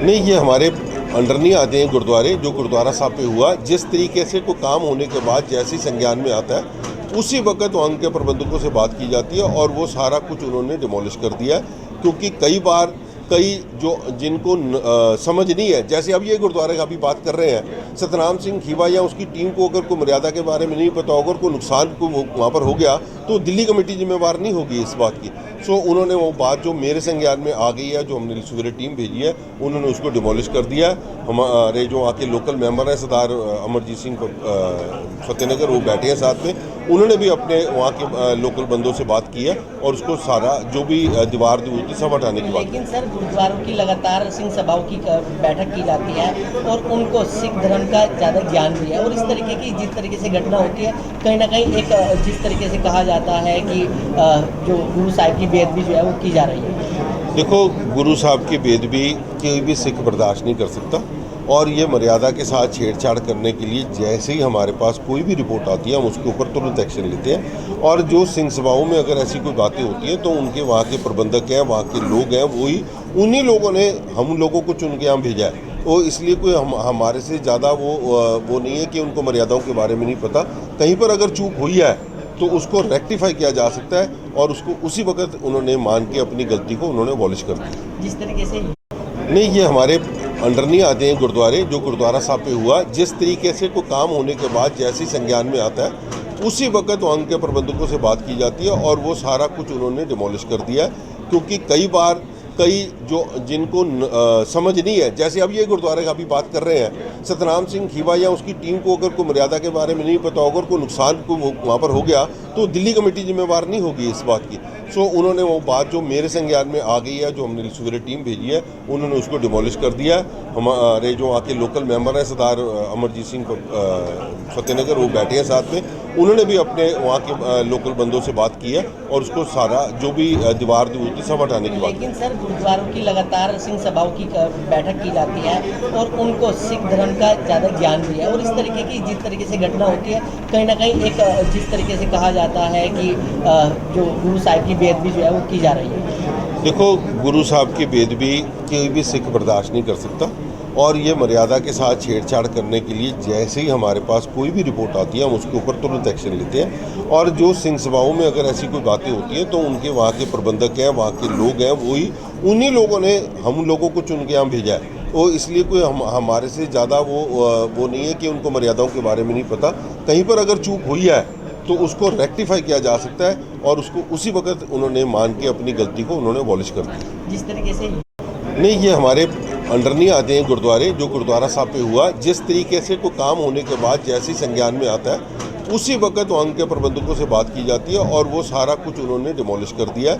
नहीं, ये हमारे अंडर नहीं आते हैं गुरुद्वारे। जो गुरुद्वारा साहब पे हुआ, जिस तरीके से कोई काम होने के बाद जैसे ही संज्ञान में आता है उसी वक्त वहाँ के प्रबंधकों से बात की जाती है और वो सारा कुछ उन्होंने डिमोलिश कर दिया है। क्योंकि कई जो जिनको समझ नहीं है, जैसे अब ये गुरुद्वारे का भी बात कर रहे हैं, सतनाम सिंह खीवा या उसकी टीम को अगर कोई मर्यादा के बारे में नहीं पता होगा, कोई नुकसान को वहाँ पर हो गया तो दिल्ली कमेटी जिम्मेवार नहीं होगी इस बात की। सो उन्होंने वो बात जो मेरे संज्ञान में आ गई है, जो हमने सवेरे टीम भेजी है, उन्होंने उसको डिमोलिश कर दिया है। हमारे जो वहाँ के लोकल मेंबर हैं, सरदार अमरजीत सिंह फतेहनगर, वो बैठे हैं साथ में। उन्होंने भी अपने वहाँ के लोकल बंदों से बात की है और उसको सारा जो भी दीवार दूर थी सब हटाने की बात। लेकिन सर, गुरुद्वारों की लगातार सिंह सभाओं की बैठक की जाती है और उनको सिख धर्म का ज़्यादा ज्ञान भी है, और इस तरीके की जिस तरीके से घटना होती है, कहीं ना कहीं एक जिस तरीके से कहा जाता है कि जो गुरु साहिब की बेअदबी जो है वो की जा रही है। देखो, गुरु साहब की बेदबी कोई भी सिख बर्दाश्त नहीं कर सकता और ये मर्यादा के साथ छेड़छाड़ करने के लिए जैसे ही हमारे पास कोई भी रिपोर्ट आती है हम उसके ऊपर तुरंत एक्शन लेते हैं। और जो सिंह सभाओं में अगर ऐसी कोई बातें होती हैं तो उनके वहाँ के प्रबंधक हैं, वहाँ के लोग हैं, वही उन्हीं लोगों ने हम लोगों को चुन के यहाँ भेजा है। वो इसलिए कोई हमारे से ज़्यादा वो नहीं है कि उनको मर्यादाओं के बारे में नहीं पता। कहीं पर अगर चूक हुई है तो उसको रेक्टिफाई किया जा सकता है और उसको उसी वक्त उन्होंने मान के अपनी गलती को उन्होंने अबॉलिश कर दिया। जिस तरीके से नहीं, ये हमारे अंडर नहीं आते हैं गुरुद्वारे। जो गुरुद्वारा साहब पे हुआ, जिस तरीके से कोई काम होने के बाद जैसे ही संज्ञान में आता है उसी वक्त वहाँ के प्रबंधकों से बात की जाती है और वो सारा कुछ उन्होंने डिमोलिश कर दिया है। क्योंकि कई जो जिनको समझ नहीं है, जैसे अब ये गुरुद्वारे का भी बात कर रहे हैं, सतनाम सिंह खीवा या उसकी टीम को अगर कोई मर्यादा के बारे में नहीं पता होगा, कोई नुकसान को वहाँ पर हो गया तो दिल्ली कमेटी जिम्मेवार नहीं होगी इस बात की। सो उन्होंने वो बात जो मेरे संज्ञान में आ गई है, जो हमने सवेरे टीम भेजी है, उन्होंने उसको डिमोलिश कर दिया है। हमारे जो वहाँ के लोकल मेंबर हैं, सरदार अमरजीत सिंह फतेहनगर, वो बैठे हैं साथ में। उन्होंने भी अपने वहाँ के लोकल बंदों से बात की है और उसको सारा जो भी दीवार दूर थी सब हटाने की बात। लेकिन सर, गुरुद्वारों की लगातार सिंह सभाओं की बैठक की जाती है और उनको सिख धर्म का ज़्यादा ज्ञान भी है, और इस तरीके की जिस तरीके से घटना होती है, कहीं ना कहीं एक जिस तरीके से कहा जाता है कि जो गुरु साहिब की बेअदबी जो है वो की जा रही है। देखो, गुरु साहब की बेदबी कोई भी सिख बर्दाश्त नहीं कर सकता और ये मर्यादा के साथ छेड़छाड़ करने के लिए जैसे ही हमारे पास कोई भी रिपोर्ट आती है हम उसके ऊपर तुरंत एक्शन लेते हैं। और जो सिंह सभाओं में अगर ऐसी कोई बातें होती हैं तो उनके वहाँ के प्रबंधक हैं, वहाँ के लोग हैं, वही उन्हीं लोगों ने हम लोगों को चुन के यहाँ भेजा है। वो इसलिए कोई हमारे से ज़्यादा वो नहीं है कि उनको मर्यादाओं के बारे में नहीं पता। कहीं पर अगर चूक हुई है तो उसको रेक्टिफाई किया जा सकता है और उसको उसी वक्त उन्होंने मान के अपनी गलती को उन्होंने अबॉलिश कर दिया। जिस तरीके से नहीं, ये हमारे अंडर नहीं आते हैं गुरुद्वारे। जो गुरुद्वारा साहब पे हुआ, जिस तरीके से कोई काम होने के बाद जैसे ही संज्ञान में आता है उसी वक्त वहाँ के प्रबंधकों से बात की जाती है और वो सारा कुछ उन्होंने डिमोलिश कर दिया है।